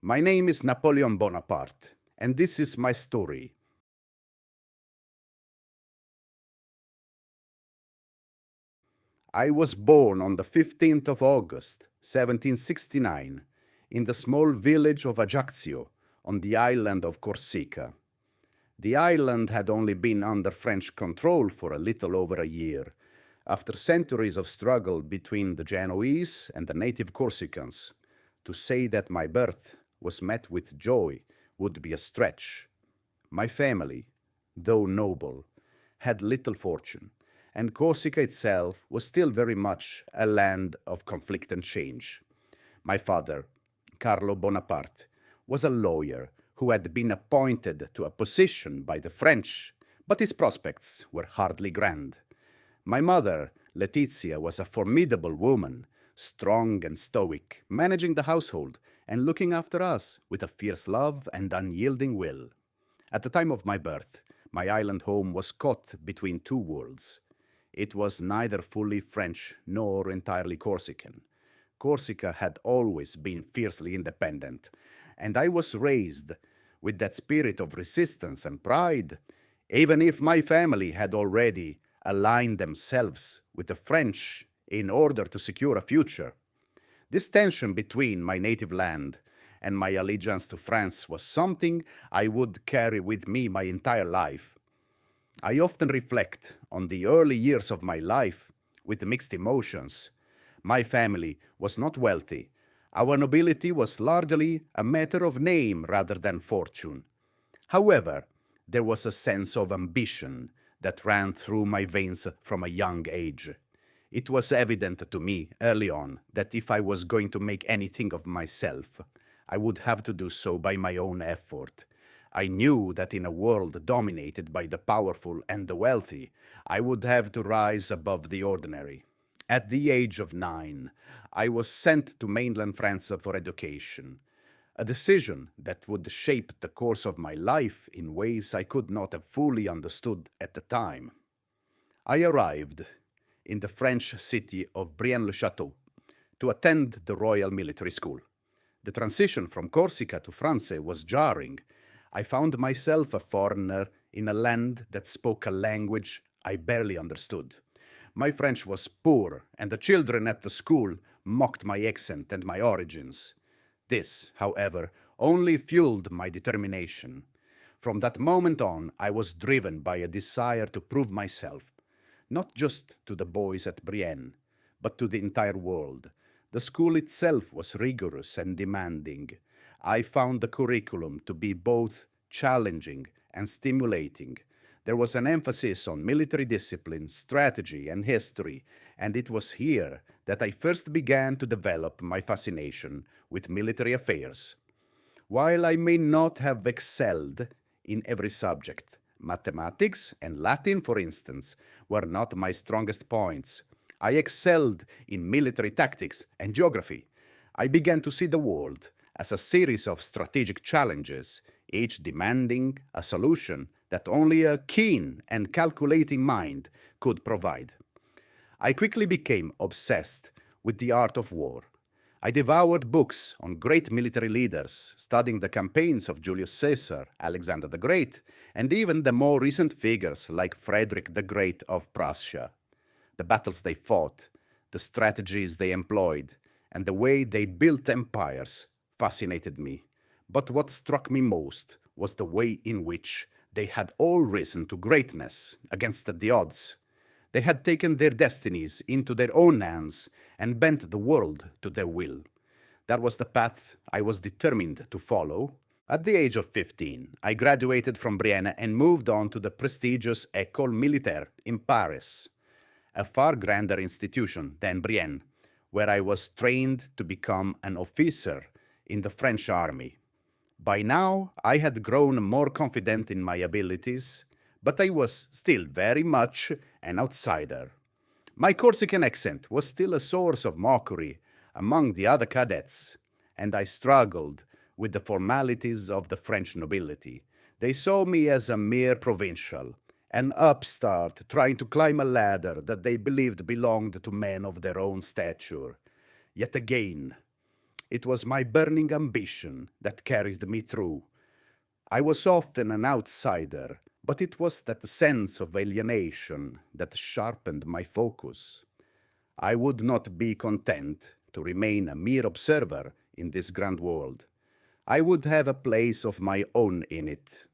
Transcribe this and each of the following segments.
My name is Napoleon Bonaparte, and this is my story. I was born on the 15th of August, 1769, in the small village of Ajaccio, on the island of Corsica. The island had only been under French control for a little over a year, after centuries of struggle between the Genoese and the native Corsicans. To say that my birth was met with joy would be a stretch. My family, though noble, had little fortune, and Corsica itself was still very much a land of conflict and change. My father, Carlo Bonaparte, was a lawyer who had been appointed to a position by the French, but his prospects were hardly grand. My mother, Letizia, was a formidable woman, strong and stoic, managing the household and looking after us with a fierce love and unyielding will. At the time of my birth, my island home was caught between two worlds. It was neither fully French nor entirely Corsican. Corsica had always been fiercely independent, and I was raised with that spirit of resistance and pride, even if my family had already aligned themselves with the French in order to secure a future. This tension between my native land and my allegiance to France was something I would carry with me my entire life. I often reflect on the early years of my life with mixed emotions. My family was not wealthy. Our nobility was largely a matter of name rather than fortune. However, there was a sense of ambition that ran through my veins from a young age. It was evident to me early on that if I was going to make anything of myself, I would have to do so by my own effort. I knew that in a world dominated by the powerful and the wealthy, I would have to rise above the ordinary. At the age of 9, I was sent to mainland France for education, a decision that would shape the course of my life in ways I could not have fully understood at the time. I arrived in the French city of Brienne-le-Château to attend the Royal Military School. The transition from Corsica to France was jarring. I found myself a foreigner in a land that spoke a language I barely understood. My French was poor, and the children at the school mocked my accent and my origins. This, however, only fueled my determination. From that moment on, I was driven by a desire to prove myself, not just to the boys at Brienne, but to the entire world. The school itself was rigorous and demanding. I found the curriculum to be both challenging and stimulating. There was an emphasis on military discipline, strategy, and history, and it was here that I first began to develop my fascination with military affairs. While I may not have excelled in every subject, mathematics and Latin, for instance, were not my strongest points. I excelled in military tactics and geography. I began to see the world as a series of strategic challenges, each demanding a solution that only a keen and calculating mind could provide. I quickly became obsessed with the art of war. I devoured books on great military leaders, studying the campaigns of Julius Caesar, Alexander the Great, and even the more recent figures like Frederick the Great of Prussia. The battles they fought, the strategies they employed, and the way they built empires fascinated me. But what struck me most was the way in which they had all risen to greatness against the odds. They had taken their destinies into their own hands and bent the world to their will. That was the path I was determined to follow. At the age of 15, I graduated from Brienne and moved on to the prestigious École Militaire in Paris, a far grander institution than Brienne, where I was trained to become an officer in the French army. By now, I had grown more confident in my abilities, but I was still very much an outsider. My Corsican accent was still a source of mockery among the other cadets, and I struggled with the formalities of the French nobility. They saw me as a mere provincial, an upstart trying to climb a ladder that they believed belonged to men of their own stature. Yet again, It was my burning ambition that carried me through. I was often an outsider, but it was that sense of alienation that sharpened my focus. I would not be content to remain a mere observer in this grand world. I would have a place of my own in it.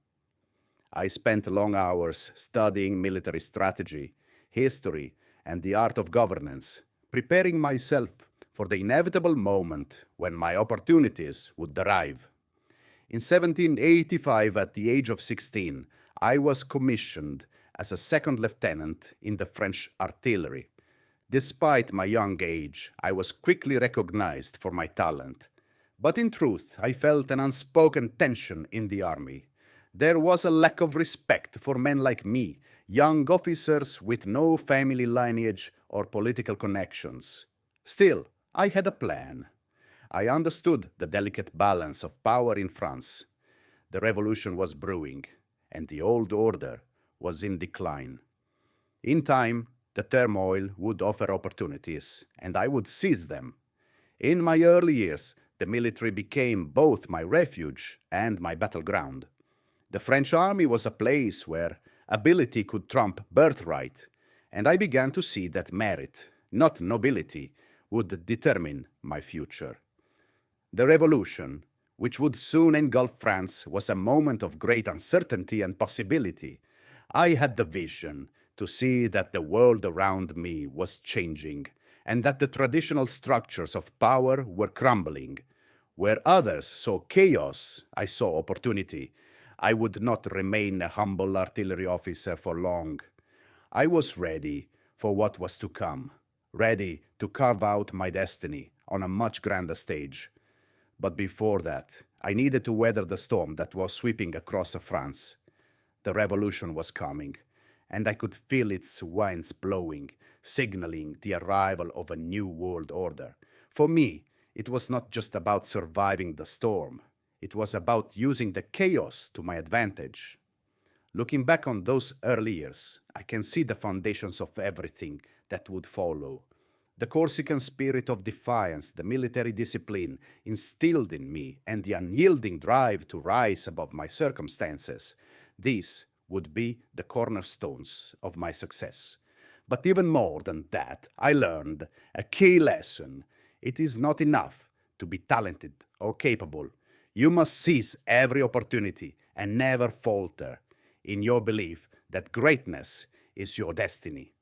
I spent long hours studying military strategy, history, and the art of governance, preparing myself for the inevitable moment when my opportunities would arrive. In 1785, at the age of 16, I was commissioned as a second lieutenant in the French artillery. Despite my young age, I was quickly recognized for my talent. But in truth, I felt an unspoken tension in the army. There was a lack of respect for men like me, young officers with no family lineage or political connections. Still, I had a plan. I understood the delicate balance of power in France. The revolution was brewing, and the old order was in decline. In time, the turmoil would offer opportunities, and I would seize them. In my early years, the military became both my refuge and my battleground. The French army was a place where ability could trump birthright, and I began to see that merit, not nobility, would determine my future. The revolution, which would soon engulf France, was a moment of great uncertainty and possibility. I had the vision to see that the world around me was changing, and that the traditional structures of power were crumbling. Where others saw chaos, I saw opportunity. I would not remain a humble artillery officer for long. I was ready for what was to come, ready to carve out my destiny on a much grander stage. But before that, I needed to weather the storm that was sweeping across France. The revolution was coming, and I could feel its winds blowing, signaling the arrival of a new world order. For me, it was not just about surviving the storm. It was about using the chaos to my advantage. Looking back on those early years, I can see the foundations of everything that would follow. The Corsican spirit of defiance, the military discipline instilled in me, and the unyielding drive to rise above my circumstances. These would be the cornerstones of my success. But even more than that, I learned a key lesson. It is not enough to be talented or capable. You must seize every opportunity and never falter in your belief that greatness is your destiny.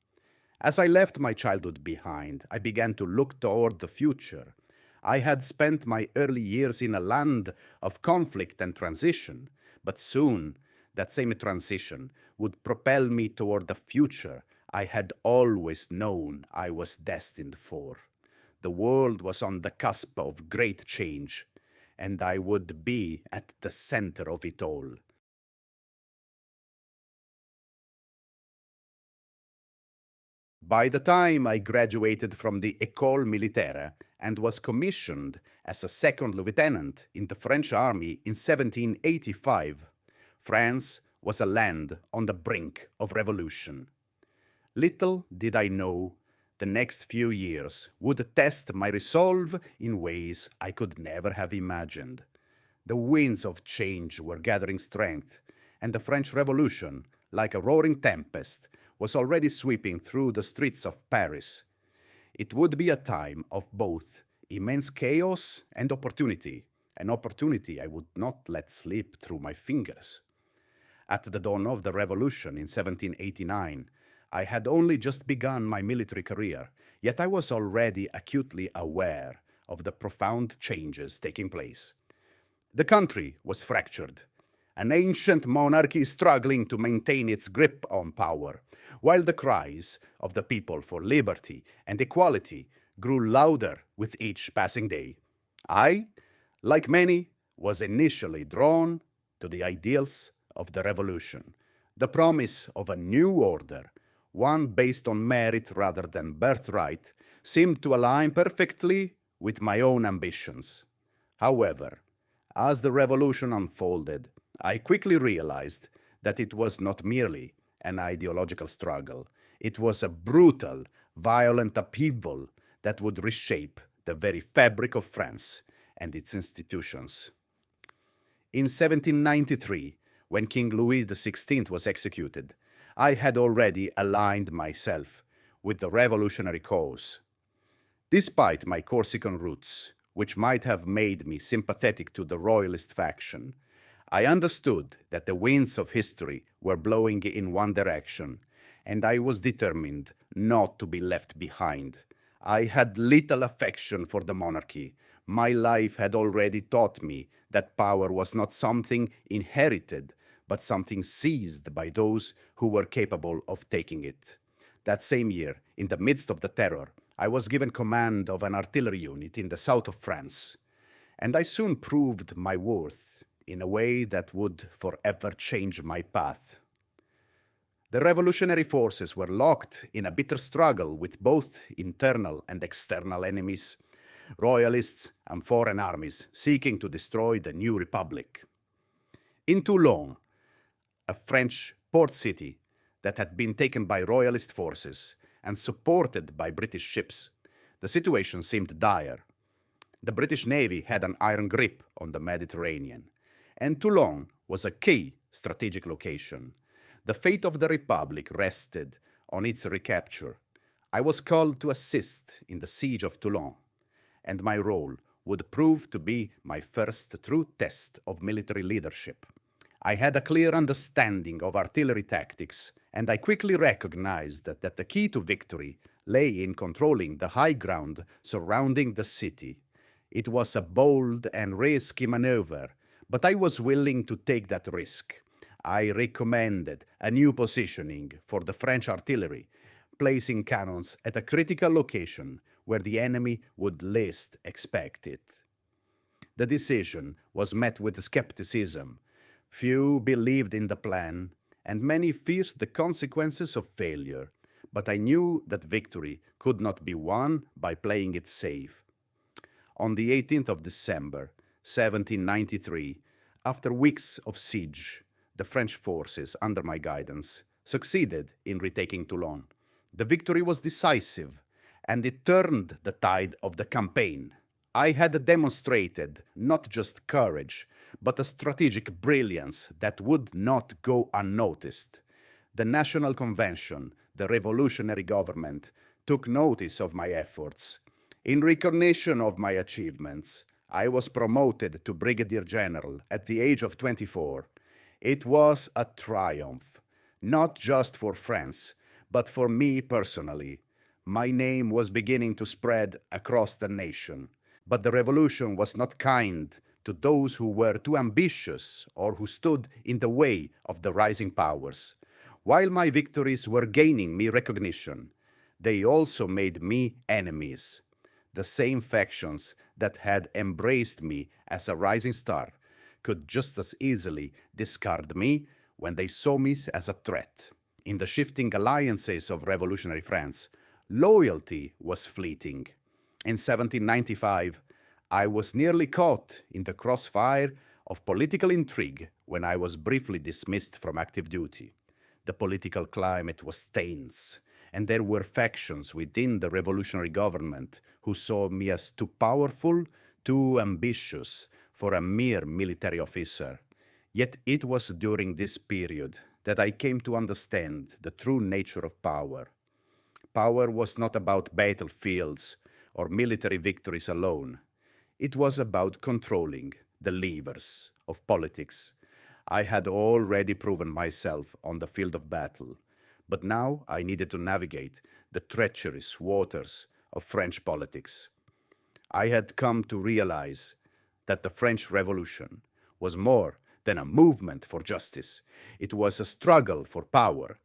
As I left my childhood behind, I began to look toward the future. I had spent my early years in a land of conflict and transition, but soon that same transition would propel me toward the future I had always known I was destined for. The world was on the cusp of great change, and I would be at the center of it all. By the time I graduated from the École Militaire and was commissioned as a second lieutenant in the French army in 1785, France was a land on the brink of revolution. Little did I know the next few years would test my resolve in ways I could never have imagined. The winds of change were gathering strength, and the French Revolution, like a roaring tempest, was already sweeping through the streets of Paris. It would be a time of both immense chaos and opportunity, an opportunity I would not let slip through my fingers. At the dawn of the revolution in 1789, I had only just begun my military career, yet I was already acutely aware of the profound changes taking place. The country was fractured, an ancient monarchy struggling to maintain its grip on power, while the cries of the people for liberty and equality grew louder with each passing day. I, like many, was initially drawn to the ideals of the revolution, the promise of a new order, one based on merit rather than birthright, seemed to align perfectly with my own ambitions. However, as the revolution unfolded, I quickly realized that it was not merely an ideological struggle. It was a brutal, violent upheaval that would reshape the very fabric of France. and its institutions. In 1793, when King Louis XVI was executed, I had already aligned myself with the revolutionary cause. Despite my Corsican roots, which might have made me sympathetic to the royalist faction, I understood that the winds of history were blowing in one direction, and I was determined not to be left behind. I had little affection for the monarchy. My life had already taught me that power was not something inherited, but something seized by those who were capable of taking it. That same year, in the midst of the terror, I was given command of an artillery unit in the south of France, and I soon proved my worth in a way that would forever change my path. The revolutionary forces were locked in a bitter struggle with both internal and external enemies, royalists and foreign armies seeking to destroy the new republic. In Toulon, a French port city that had been taken by royalist forces and supported by British ships, the situation seemed dire. The British Navy had an iron grip on the Mediterranean, and Toulon was a key strategic location. The fate of the Republic rested on its recapture. I was called to assist in the siege of Toulon, and my role would prove to be my first true test of military leadership. I had a clear understanding of artillery tactics, and I quickly recognized that the key to victory lay in controlling the high ground surrounding the city. It was a bold and risky maneuver, but I was willing to take that risk. I recommended a new positioning for the French artillery, placing cannons at a critical location where the enemy would least expect it. The decision was met with skepticism. Few believed in the plan, and many feared the consequences of failure, but I knew that victory could not be won by playing it safe. On the 18th of December, 1793, after weeks of siege, the French forces, under my guidance, succeeded in retaking Toulon. The victory was decisive, and it turned the tide of the campaign. I had demonstrated not just courage, but a strategic brilliance that would not go unnoticed. The National Convention, the revolutionary government, took notice of my efforts. In recognition of my achievements, I was promoted to Brigadier General at the age of 24. It was a triumph, not just for France, but for me personally. My name was beginning to spread across the nation. But the revolution was not kind to those who were too ambitious or who stood in the way of the rising powers. While my victories were gaining me recognition, they also made me enemies. The same factions that had embraced me as a rising star could just as easily discard me when they saw me as a threat. In the shifting alliances of revolutionary France, loyalty was fleeting. In 1795, I was nearly caught in the crossfire of political intrigue when I was briefly dismissed from active duty. The political climate was tense, and there were factions within the revolutionary government who saw me as too powerful, too ambitious for a mere military officer. Yet it was during this period that I came to understand the true nature of power. Power was not about battlefields or military victories alone. It was about controlling the levers of politics. I had already proven myself on the field of battle, but now I needed to navigate the treacherous waters of French politics. I had come to realize that the French Revolution was more than a movement for justice. It was a struggle for power,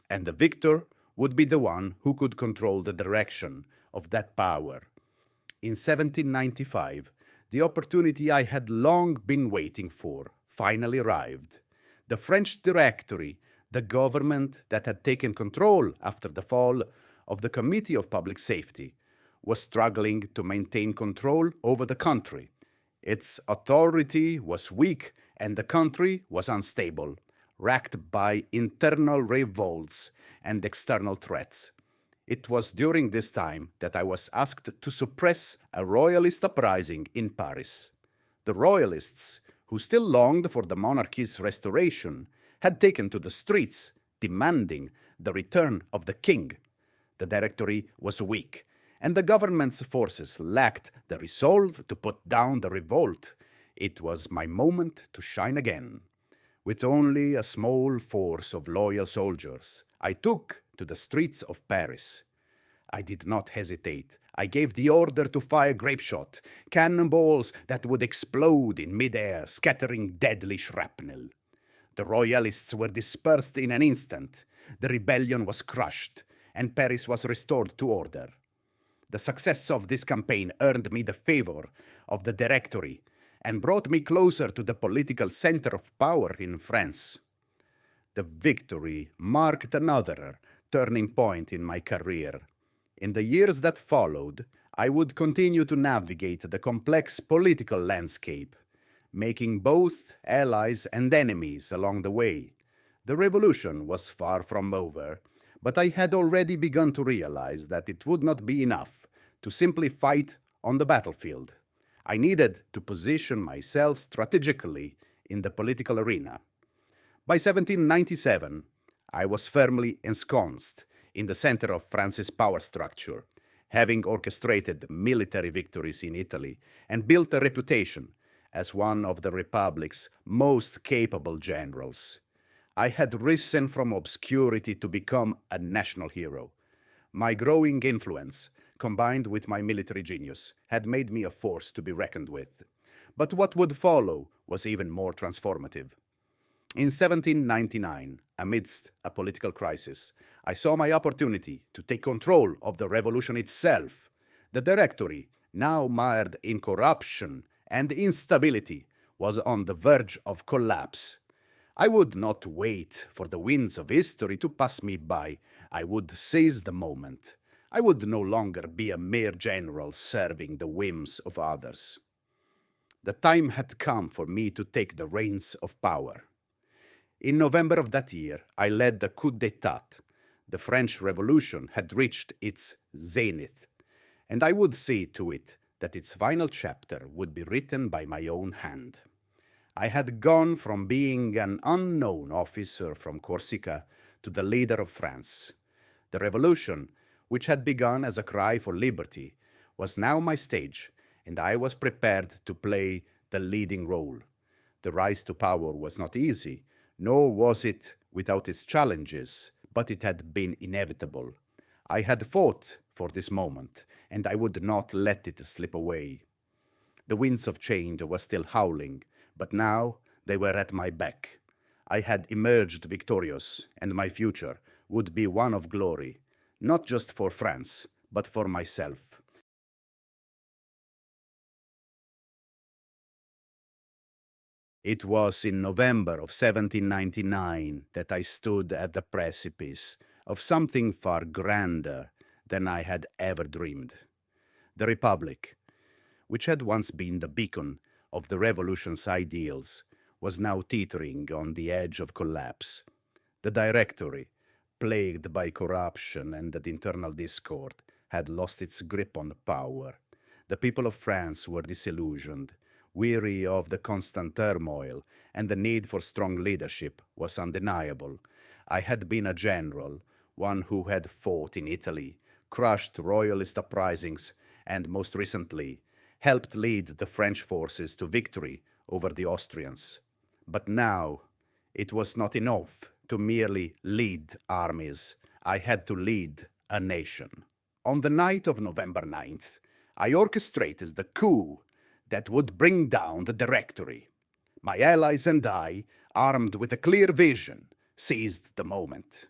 and the victor would be the one who could control the direction of that power. In 1795, the opportunity I had long been waiting for finally arrived. The French Directory, the government that had taken control after the fall of the Committee of Public Safety, was struggling to maintain control over the country. Its authority was weak and the country was unstable, racked by internal revolts and external threats. It was during this time that I was asked to suppress a royalist uprising in Paris. The royalists, who still longed for the monarchy's restoration, had taken to the streets, demanding the return of the king. The Directory was weak, and the government's forces lacked the resolve to put down the revolt. It was my moment to shine again. With only a small force of loyal soldiers, I took to the streets of Paris. I did not hesitate. I gave the order to fire grapeshot, cannonballs that would explode in midair, scattering deadly shrapnel. The royalists were dispersed in an instant. The rebellion was crushed, and Paris was restored to order. The success of this campaign earned me the favor of the Directory and brought me closer to the political center of power in France. The victory marked another turning point in my career. In the years that followed, I would continue to navigate the complex political landscape, making both allies and enemies along the way. The revolution was far from over, but I had already begun to realize that it would not be enough to simply fight on the battlefield. I needed to position myself strategically in the political arena. By 1797, I was firmly ensconced in the center of France's power structure, having orchestrated military victories in Italy and built a reputation as one of the Republic's most capable generals. I had risen from obscurity to become a national hero. My growing influence, combined with my military genius, had made me a force to be reckoned with. But what would follow was even more transformative. In 1799, amidst a political crisis, I saw my opportunity to take control of the revolution itself. The Directory, now mired in corruption and instability, was on the verge of collapse. I would not wait for the winds of history to pass me by. I would seize the moment. I would no longer be a mere general serving the whims of others. The time had come for me to take the reins of power. In November of that year, I led the coup d'etat. The French Revolution had reached its zenith, and I would see to it that its final chapter would be written by my own hand. I had gone from being an unknown officer from Corsica to the leader of France. The revolution, which had begun as a cry for liberty, was now my stage, and I was prepared to play the leading role. The rise to power was not easy, nor was it without its challenges, but it had been inevitable. I had fought for this moment, and I would not let it slip away. The winds of change were still howling, but now they were at my back. I had emerged victorious, and my future would be one of glory, not just for France, but for myself. It was in November of 1799 that I stood at the precipice of something far grander than I had ever dreamed. The Republic, which had once been the beacon of the revolution's ideals, was now teetering on the edge of collapse. The Directory, plagued by corruption and internal discord, had lost its grip on power. The people of France were disillusioned, weary of the constant turmoil, and the need for strong leadership was undeniable. I had been a general, one who had fought in Italy, crushed royalist uprisings, and most recently, helped lead the French forces to victory over the Austrians. But now, it was not enough to merely lead armies. I had to lead a nation. On the night of November 9th, I orchestrated the coup that would bring down the Directory. My allies and I, armed with a clear vision, seized the moment.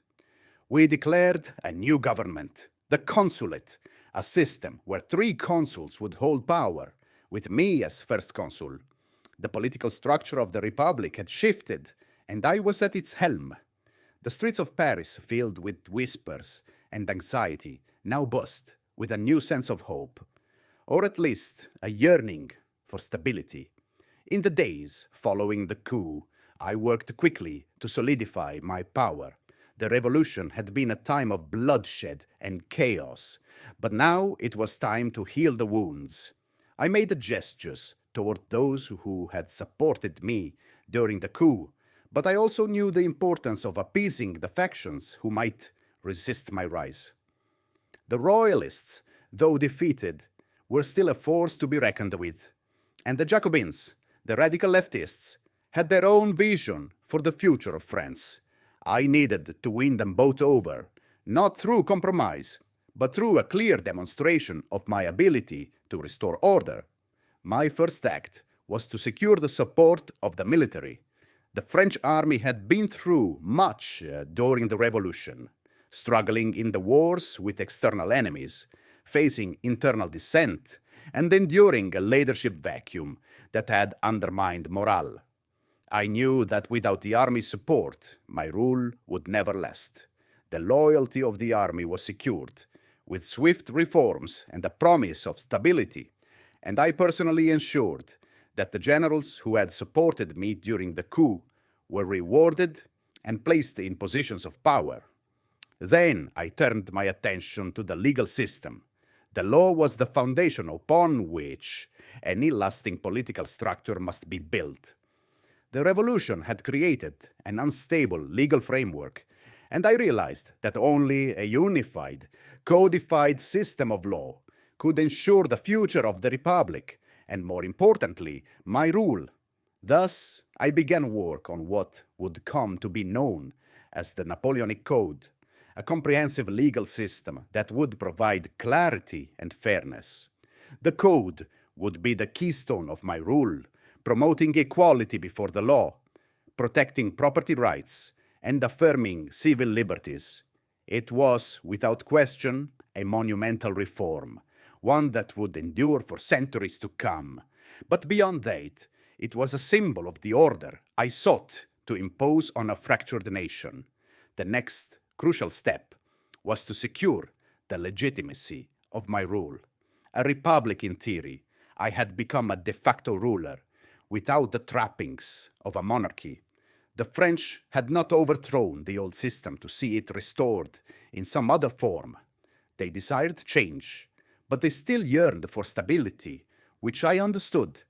We declared a new government, the consulate, a system where 3 consuls would hold power, with me as first consul. The political structure of the Republic had shifted, and I was at its helm. The streets of Paris, filled with whispers and anxiety, now buzzed with a new sense of hope, or at least a yearning for stability. In the days following the coup, I worked quickly to solidify my power. The revolution had been a time of bloodshed and chaos, but now it was time to heal the wounds. I made gestures toward those who had supported me during the coup, but I also knew the importance of appeasing the factions who might resist my rise. The Royalists, though defeated, were still a force to be reckoned with, and the Jacobins, the radical leftists, had their own vision for the future of France. I needed to win them both over, not through compromise, but through a clear demonstration of my ability to restore order. My first act was to secure the support of the military. The French army had been through much during the revolution, struggling in the wars with external enemies, facing internal dissent, and enduring a leadership vacuum that had undermined morale. I knew that without the army's support, my rule would never last. The loyalty of the army was secured, with swift reforms and a promise of stability, and I personally ensured that the generals who had supported me during the coup were rewarded and placed in positions of power. Then I turned my attention to the legal system. The law was the foundation upon which any lasting political structure must be built. The revolution had created an unstable legal framework, and I realized that only a unified, codified system of law could ensure the future of the Republic, and more importantly, my rule. Thus, I began work on what would come to be known as the Napoleonic Code, a comprehensive legal system that would provide clarity and fairness. The code would be the keystone of my rule, promoting equality before the law, protecting property rights, and affirming civil liberties. It was, without question, a monumental reform, one that would endure for centuries to come. But beyond that, it was a symbol of the order I sought to impose on a fractured nation. The next crucial step was to secure the legitimacy of my rule. A republic in theory, I had become a de facto ruler, without the trappings of a monarchy. The French had not overthrown the old system to see it restored in some other form. They desired change, but they still yearned for stability, which I understood.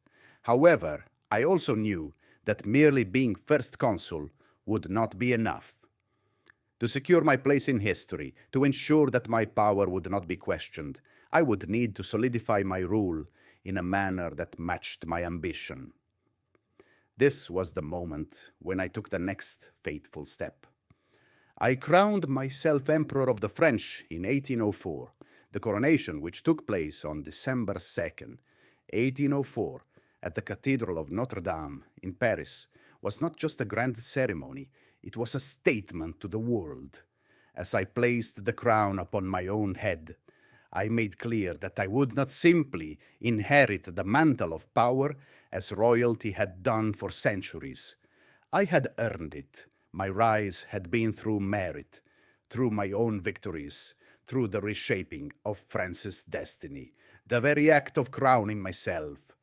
However, I also knew that merely being first consul would not be enough. To secure my place in history, to ensure that my power would not be questioned, I would need to solidify my rule in a manner that matched my ambition. This was the moment when I took the next fateful step. I crowned myself Emperor of the French in 1804, the coronation which took place on December 2nd, 1804, at the Cathedral of Notre Dame in Paris, was not just a grand ceremony, it was a statement to the world. As I placed the crown upon my own head, I made clear that I would not simply inherit the mantle of power as royalty had done for centuries. I had earned it. My rise had been through merit, through my own victories, through the reshaping of France's destiny. The very act of crowning myself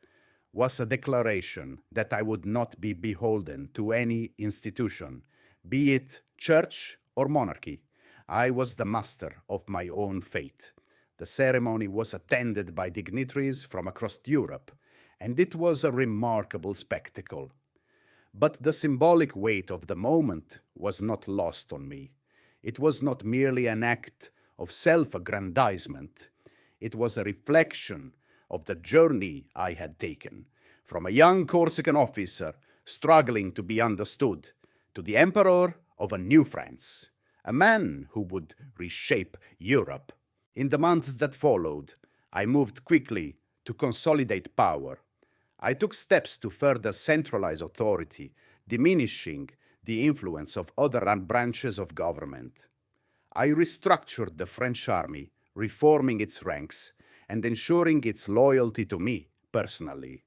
was a declaration that I would not be beholden to any institution, be it church or monarchy. I was the master of my own fate. The ceremony was attended by dignitaries from across Europe, and it was a remarkable spectacle. But the symbolic weight of the moment was not lost on me. It was not merely an act of self-aggrandizement. It was a reflection of the journey I had taken, from a young Corsican officer struggling to be understood, to the emperor of a new France, a man who would reshape Europe. In the months that followed, I moved quickly to consolidate power. I took steps to further centralize authority, diminishing the influence of other branches of government. I restructured the French army, reforming its ranks and ensuring its loyalty to me personally.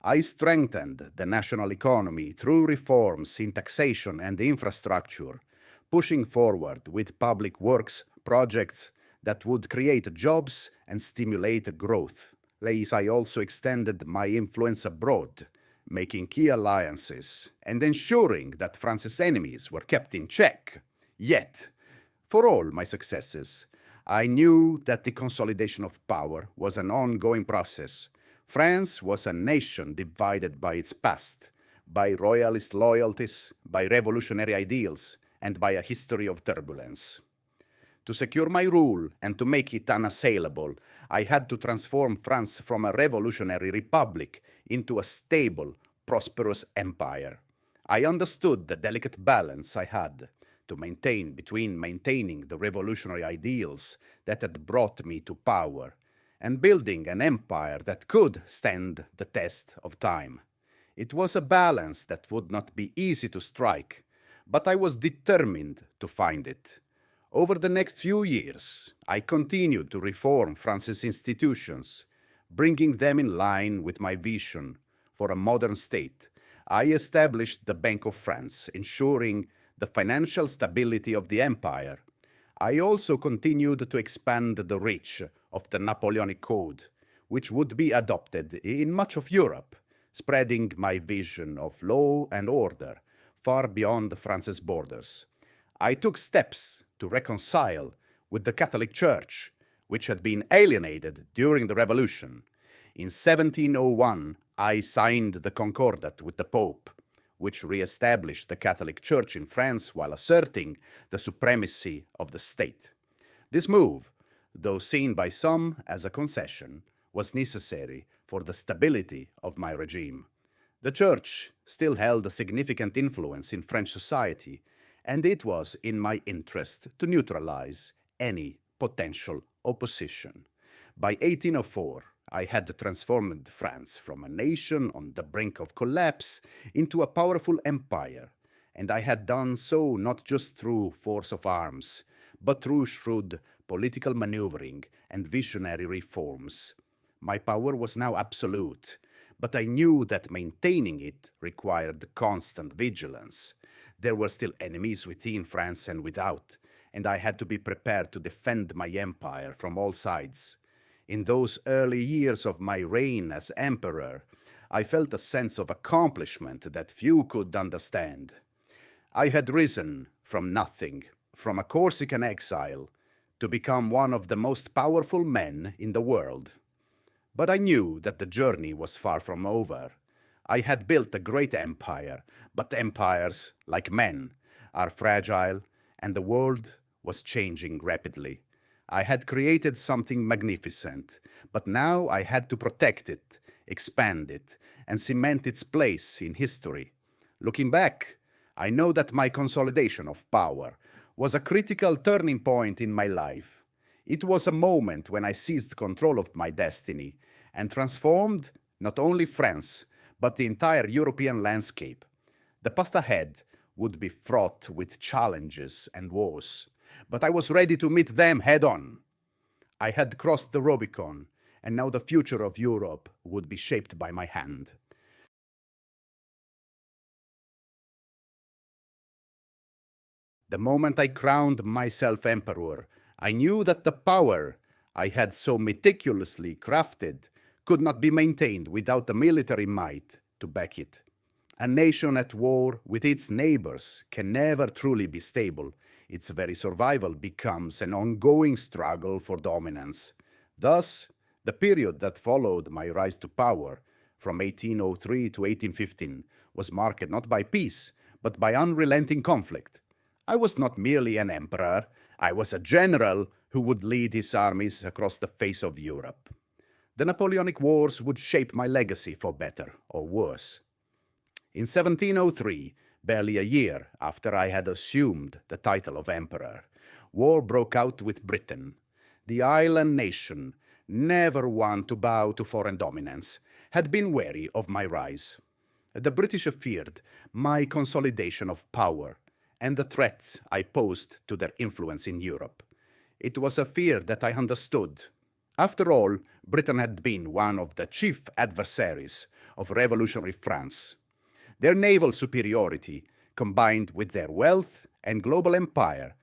I strengthened the national economy through reforms in taxation and infrastructure, pushing forward with public works projects that would create jobs and stimulate growth. I also extended my influence abroad, making key alliances and ensuring that France's enemies were kept in check. Yet, for all my successes, I knew that the consolidation of power was an ongoing process. France was a nation divided by its past, by royalist loyalties, by revolutionary ideals, and by a history of turbulence. To secure my rule and to make it unassailable, I had to transform France from a revolutionary republic into a stable, prosperous empire. I understood the delicate balance I had to maintain between maintaining the revolutionary ideals that had brought me to power and building an empire that could stand the test of time. It was a balance that would not be easy to strike, but I was determined to find it. Over the next few years, I continued to reform France's institutions, bringing them in line with my vision for a modern state. I established the Bank of France, ensuring the financial stability of the empire. I also continued to expand the reach of the Napoleonic Code, which would be adopted in much of Europe, spreading my vision of law and order far beyond France's borders. I took steps to reconcile with the Catholic Church, which had been alienated during the Revolution. In 1701, I signed the Concordat with the Pope, which re-established the Catholic Church in France while asserting the supremacy of the state. This move, though seen by some as a concession, was necessary for the stability of my regime. The Church still held a significant influence in French society, and it was in my interest to neutralize any potential opposition. By 1804, I had transformed France from a nation on the brink of collapse into a powerful empire, and I had done so not just through force of arms, but through shrewd political maneuvering and visionary reforms. My power was now absolute, but I knew that maintaining it required constant vigilance. There were still enemies within France and without, and I had to be prepared to defend my empire from all sides. In those early years of my reign as emperor, I felt a sense of accomplishment that few could understand. I had risen from nothing, from a Corsican exile, to become one of the most powerful men in the world. But I knew that the journey was far from over. I had built a great empire, but empires, like men, are fragile, and the world was changing rapidly. I had created something magnificent, but now I had to protect it, expand it, and cement its place in history. Looking back, I know that my consolidation of power was a critical turning point in my life. It was a moment when I seized control of my destiny and transformed not only France, but the entire European landscape. The path ahead would be fraught with challenges and wars, but I was ready to meet them head on. I had crossed the Rubicon, and now the future of Europe would be shaped by my hand. The moment I crowned myself emperor, I knew that the power I had so meticulously crafted could not be maintained without the military might to back it. A nation at war with its neighbors can never truly be stable. Its very survival becomes an ongoing struggle for dominance. Thus, the period that followed my rise to power, from 1803 to 1815, was marked not by peace, but by unrelenting conflict. I was not merely an emperor, I was a general who would lead his armies across the face of Europe. The Napoleonic Wars would shape my legacy for better or worse. In 1703, barely a year after I had assumed the title of emperor, war broke out with Britain. The island nation, never one to bow to foreign dominance, had been wary of my rise. The British feared my consolidation of power and the threats I posed to their influence in Europe. It was a fear that I understood. After all, Britain had been one of the chief adversaries of revolutionary France. Their naval superiority, combined with their wealth and global empire,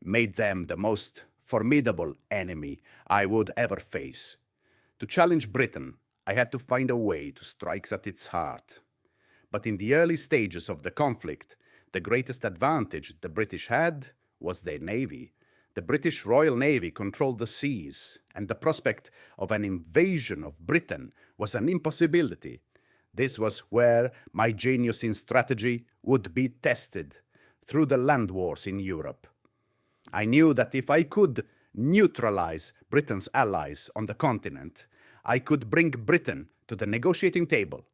made them the most formidable enemy I would ever face. To challenge Britain, I had to find a way to strike at its heart. But in the early stages of the conflict, the greatest advantage the British had was their navy. The British Royal Navy controlled the seas, and the prospect of an invasion of Britain was an impossibility. This was where my genius in strategy would be tested, through the land wars in Europe. I knew that if I could neutralize Britain's allies on the continent, I could bring Britain to the negotiating table.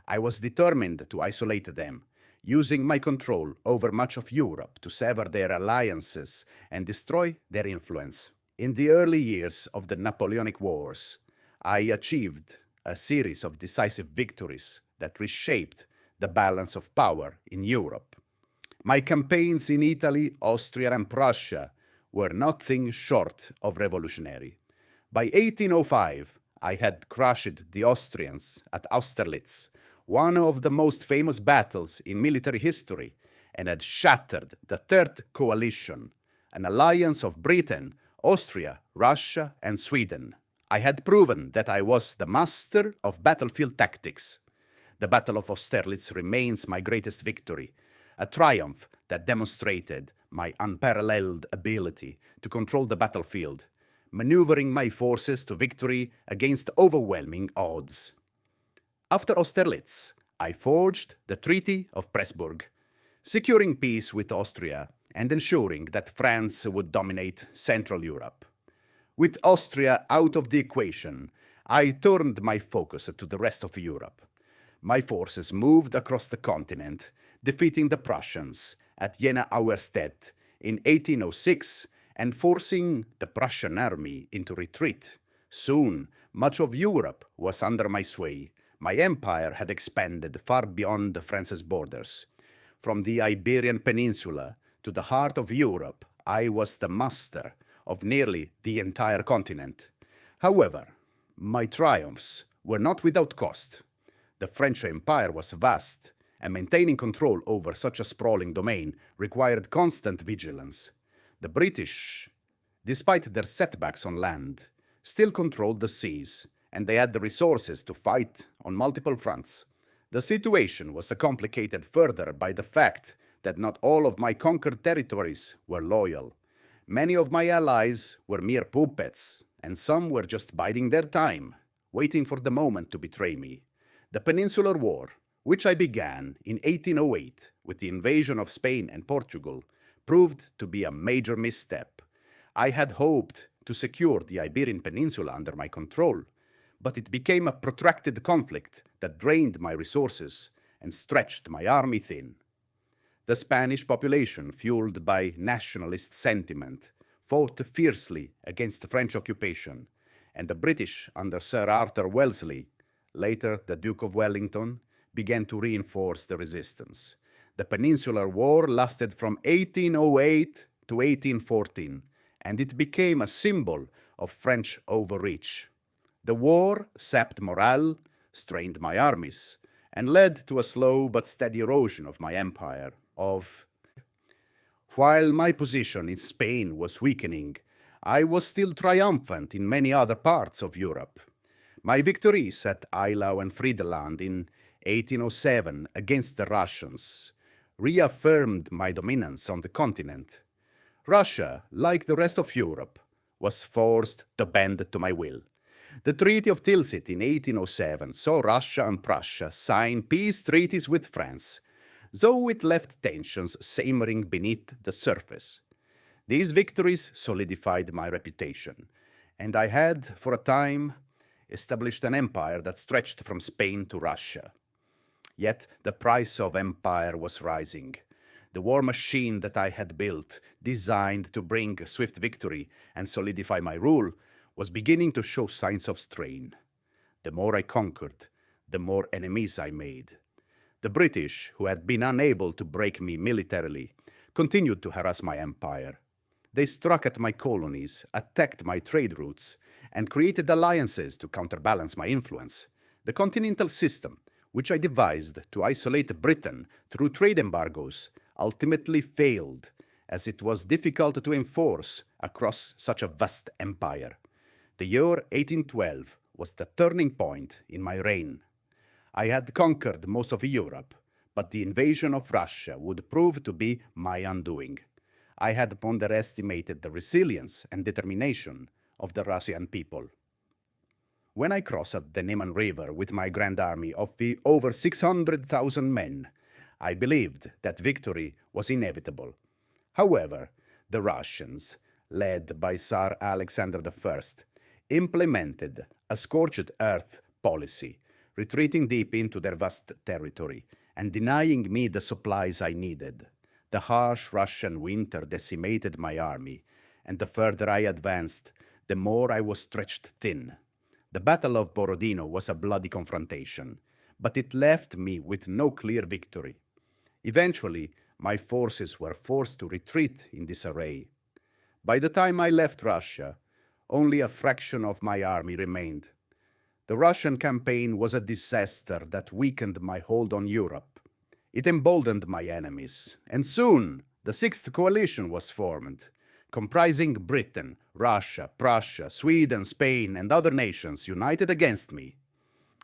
I was determined to isolate them, using my control over much of Europe to sever their alliances and destroy their influence. In the early years of the Napoleonic Wars, I achieved a series of decisive victories that reshaped the balance of power in Europe. My campaigns in Italy, Austria, and Prussia were nothing short of revolutionary. By 1805, I had crushed the Austrians at Austerlitz, one of the most famous battles in military history, and had shattered the Third Coalition, an alliance of Britain, Austria, Russia, and Sweden. I had proven that I was the master of battlefield tactics. The Battle of Austerlitz remains my greatest victory, a triumph that demonstrated my unparalleled ability to control the battlefield, maneuvering my forces to victory against overwhelming odds. After Austerlitz, I forged the Treaty of Pressburg, securing peace with Austria and ensuring that France would dominate Central Europe. With Austria out of the equation, I turned my focus to the rest of Europe. My forces moved across the continent, defeating the Prussians at Jena-Auerstedt in 1806 and forcing the Prussian army into retreat. Soon, much of Europe was under my sway. My empire had expanded far beyond France's borders. From the Iberian Peninsula to the heart of Europe, I was the master of nearly the entire continent. However, my triumphs were not without cost. The French Empire was vast, and maintaining control over such a sprawling domain required constant vigilance. The British, despite their setbacks on land, still controlled the seas, and they had the resources to fight on multiple fronts. The situation was complicated further by the fact that not all of my conquered territories were loyal. Many of my allies were mere puppets, and some were just biding their time, waiting for the moment to betray me. The Peninsular War, which I began in 1808 with the invasion of Spain and Portugal, proved to be a major misstep. I had hoped to secure the Iberian Peninsula under my control, but it became a protracted conflict that drained my resources and stretched my army thin. The Spanish population, fueled by nationalist sentiment, fought fiercely against French occupation, and the British, under Sir Arthur Wellesley, later the Duke of Wellington, began to reinforce the resistance. The Peninsular War lasted from 1808 to 1814, and it became a symbol of French overreach. The war sapped morale, strained my armies, and led to a slow but steady erosion of my empire. While my position in Spain was weakening, I was still triumphant in many other parts of Europe. My victories at Eylau and Friedland in 1807 against the Russians reaffirmed my dominance on the continent. Russia, like the rest of Europe, was forced to bend to my will. The Treaty of Tilsit in 1807 saw Russia and Prussia sign peace treaties with France, though it left tensions simmering beneath the surface. These victories solidified my reputation, and I had, for a time, established an empire that stretched from Spain to Russia. Yet the price of empire was rising. The war machine that I had built, designed to bring swift victory and solidify my rule, was beginning to show signs of strain. The more I conquered, the more enemies I made. The British, who had been unable to break me militarily, continued to harass my empire. They struck at my colonies, attacked my trade routes, and created alliances to counterbalance my influence. The continental system, which I devised to isolate Britain through trade embargoes, ultimately failed, as it was difficult to enforce across such a vast empire. The year 1812 was the turning point in my reign. I had conquered most of Europe, but the invasion of Russia would prove to be my undoing. I had underestimated the resilience and determination of the Russian people. When I crossed the Neman River with my grand army of over 600,000 men, I believed that victory was inevitable. However, the Russians, led by Tsar Alexander I, implemented a scorched earth policy, retreating deep into their vast territory and denying me the supplies I needed. The harsh Russian winter decimated my army, and the further I advanced, the more I was stretched thin. The Battle of Borodino was a bloody confrontation, but it left me with no clear victory. Eventually, my forces were forced to retreat in disarray. By the time I left Russia, only a fraction of my army remained. The Russian campaign was a disaster that weakened my hold on Europe. It emboldened my enemies, and soon the Sixth Coalition was formed, comprising Britain, Russia, Prussia, Sweden, Spain, and other nations united against me.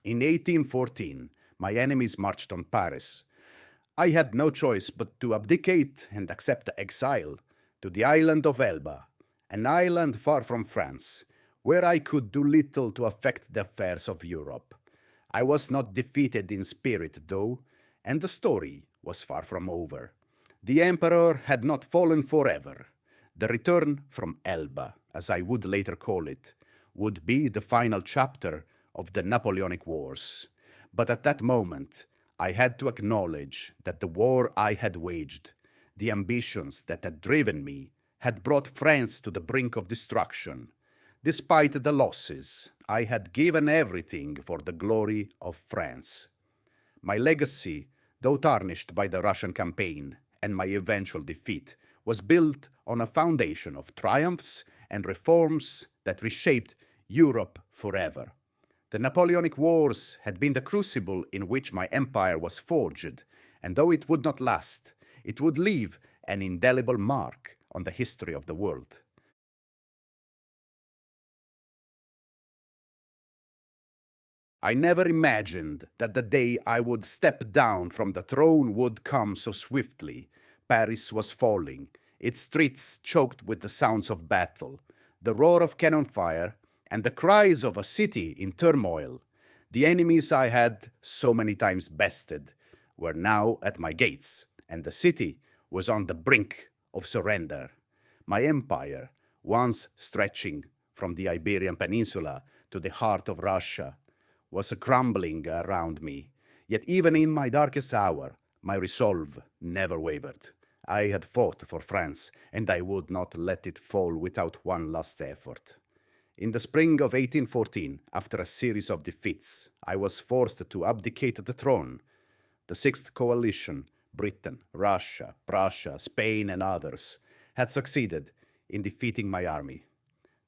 In 1814, my enemies marched on Paris. I had no choice but to abdicate and accept exile to the island of Elba, an island far from France, where I could do little to affect the affairs of Europe. I was not defeated in spirit, though, and the story was far from over. The Emperor had not fallen forever. The return from Elba, as I would later call it, would be the final chapter of the Napoleonic Wars. But at that moment, I had to acknowledge that the war I had waged, the ambitions that had driven me, had brought France to the brink of destruction. Despite the losses, I had given everything for the glory of France. My legacy, though tarnished by the Russian campaign and my eventual defeat, was built on a foundation of triumphs and reforms that reshaped Europe forever. The Napoleonic Wars had been the crucible in which my empire was forged, and though it would not last, it would leave an indelible mark on the history of the world. I never imagined that the day I would step down from the throne would come so swiftly. Paris was falling, its streets choked with the sounds of battle, the roar of cannon fire, and the cries of a city in turmoil. The enemies I had so many times bested were now at my gates, and the city was on the brink of surrender. My empire, once stretching from the Iberian Peninsula to the heart of Russia, was crumbling around me. Yet even in my darkest hour, my resolve never wavered. I had fought for France, and I would not let it fall without one last effort. In the spring of 1814, after a series of defeats, I was forced to abdicate the throne. The Sixth Coalition, Britain, Russia, Prussia, Spain, and others, had succeeded in defeating my army.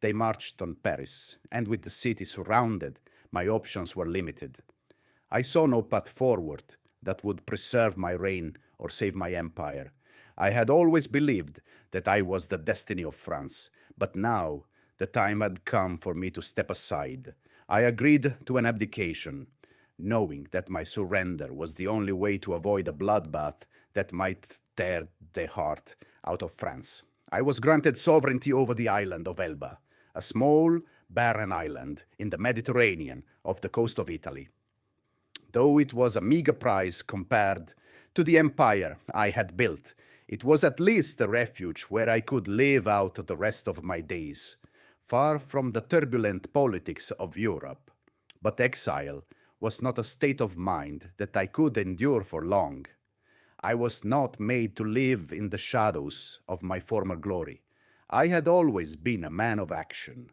They marched on Paris, and with the city surrounded, my options were limited. I saw no path forward that would preserve my reign or save my empire. I had always believed that I was the destiny of France, but now the time had come for me to step aside. I agreed to an abdication, knowing that my surrender was the only way to avoid a bloodbath that might tear the heart out of France. I was granted sovereignty over the island of Elba, a small, barren island in the Mediterranean off the coast of Italy. Though it was a meager prize compared to the empire I had built, it was at least a refuge where I could live out the rest of my days, far from the turbulent politics of Europe. But exile was not a state of mind that I could endure for long. I was not made to live in the shadows of my former glory. I had always been a man of action,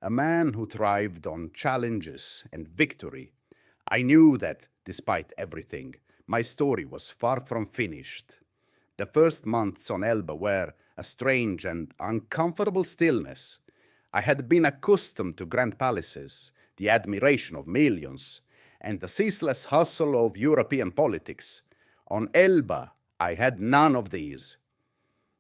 a man who thrived on challenges and victory. I knew that, despite everything, my story was far from finished. The first months on Elba were a strange and uncomfortable stillness. I had been accustomed to grand palaces, the admiration of millions, and the ceaseless hustle of European politics. On Elba, I had none of these.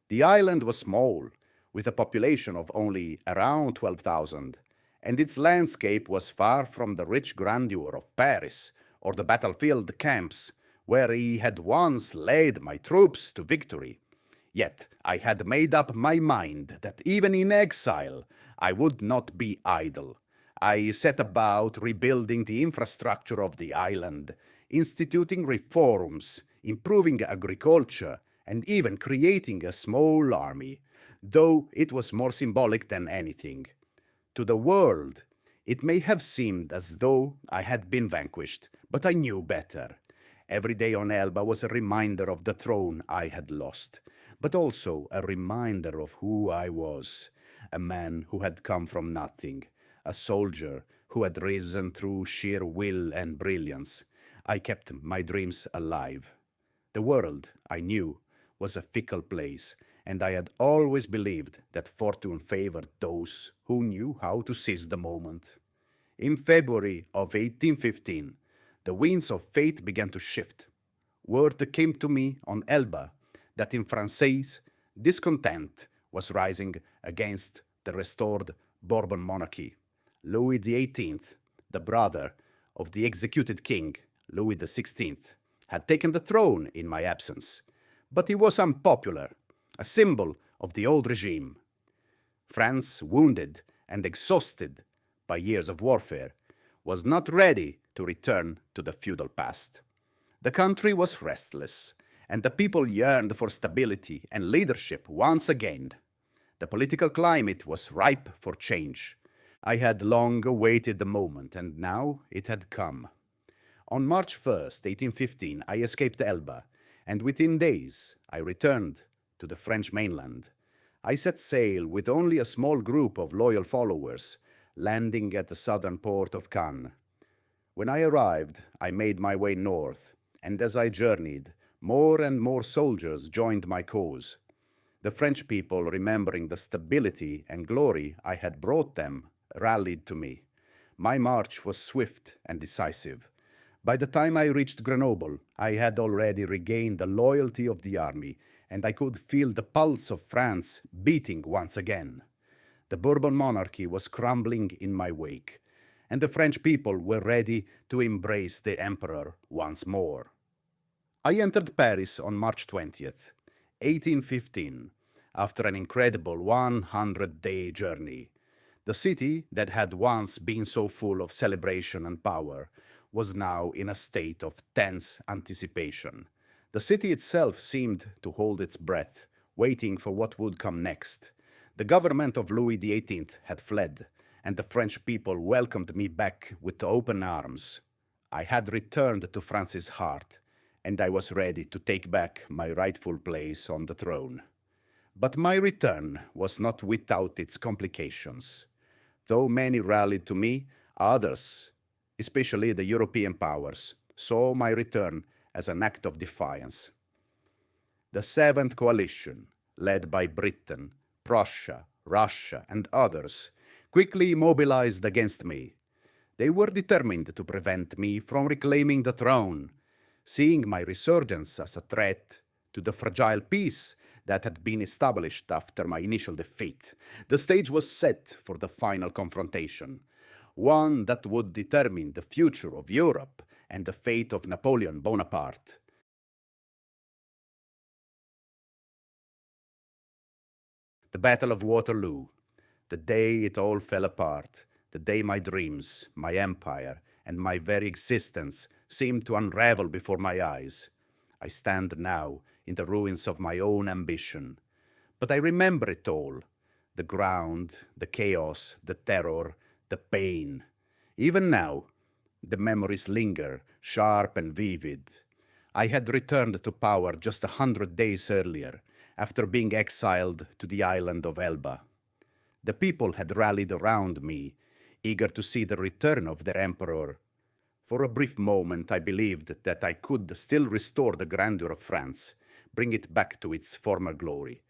The island was small, with a population of only around 12,000, and its landscape was far from the rich grandeur of Paris or the battlefield camps where he had once led my troops to victory. Yet I had made up my mind that even in exile I would not be idle. I set about rebuilding the infrastructure of the island, instituting reforms, improving agriculture, and even creating a small army, though it was more symbolic than anything. To the world, it may have seemed as though I had been vanquished, but I knew better. Every day on Elba was a reminder of the throne I had lost, but also a reminder of who I was, a man who had come from nothing, a soldier who had risen through sheer will and brilliance. I kept my dreams alive. The world, I knew, was a fickle place, and I had always believed that fortune favored those who knew how to seize the moment. In February of 1815, the winds of fate began to shift. Word came to me on Elba that in Francais discontent was rising against the restored Bourbon monarchy. Louis XVIII, the brother of the executed king, Louis XVI, had taken the throne in my absence, but he was unpopular, a symbol of the old regime. France, wounded and exhausted by years of warfare, was not ready to return to the feudal past. The country was restless, and the people yearned for stability and leadership once again. The political climate was ripe for change. I had long awaited the moment, and now it had come. On March 1st, 1815, I escaped Elba, and within days I returned to the French mainland. I set sail with only a small group of loyal followers, landing at the southern port of Cannes. When I arrived, I made my way north, and as I journeyed, more and more soldiers joined my cause. The French people, remembering the stability and glory I had brought them, rallied to me. My march was swift and decisive. By the time I reached Grenoble, I had already regained the loyalty of the army, and I could feel the pulse of France beating once again. The Bourbon monarchy was crumbling in my wake, and the French people were ready to embrace the emperor once more. I entered Paris on March 20th, 1815, after an incredible 100-day journey. The city that had once been so full of celebration and power was now in a state of tense anticipation. The city itself seemed to hold its breath, waiting for what would come next. The government of Louis XVIII had fled, and the French people welcomed me back with open arms. I had returned to France's heart, and I was ready to take back my rightful place on the throne. But my return was not without its complications. Though many rallied to me, others, especially the European powers, saw my return as an act of defiance. The Seventh Coalition, led by Britain, Prussia, Russia, and others, quickly mobilized against me. They were determined to prevent me from reclaiming the throne, seeing my resurgence as a threat to the fragile peace that had been established after my initial defeat. The stage was set for the final confrontation, one that would determine the future of Europe and the fate of Napoleon Bonaparte. The Battle of Waterloo, the day it all fell apart, the day my dreams, my empire, and my very existence seemed to unravel before my eyes. I stand now in the ruins of my own ambition. But I remember it all, the ground, the chaos, the terror, the pain. Even now, the memories linger, sharp and vivid. I had returned to power just 100 days earlier, after being exiled to the island of Elba. The people had rallied around me, eager to see the return of their emperor. For a brief moment I believed that I could still restore the grandeur of France, bring it back to its former glory.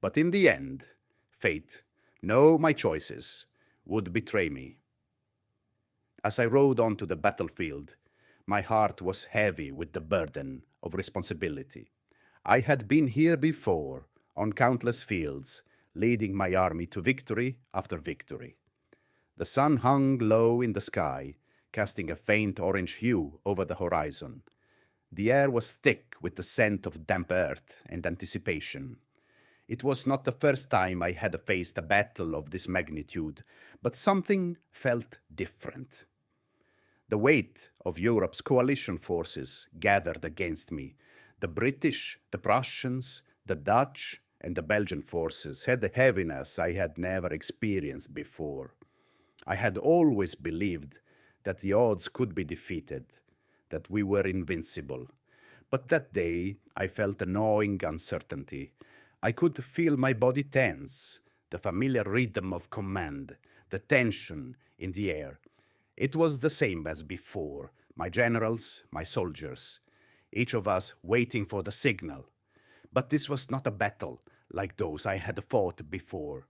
But in the end, fate, no, my choices, would betray me. As I rode onto the battlefield, my heart was heavy with the burden of responsibility. I had been here before, on countless fields, leading my army to victory after victory. The sun hung low in the sky, casting a faint orange hue over the horizon. The air was thick with the scent of damp earth and anticipation. It was not the first time I had faced a battle of this magnitude, but something felt different. The weight of Europe's coalition forces gathered against me. The British, the Prussians, the Dutch, and the Belgian forces had a heaviness I had never experienced before. I had always believed that the odds could be defeated, that we were invincible. But that day I felt a gnawing uncertainty. I could feel my body tense, the familiar rhythm of command, the tension in the air. It was the same as before, my generals, my soldiers, each of us waiting for the signal. But this was not a battle like those I had fought before.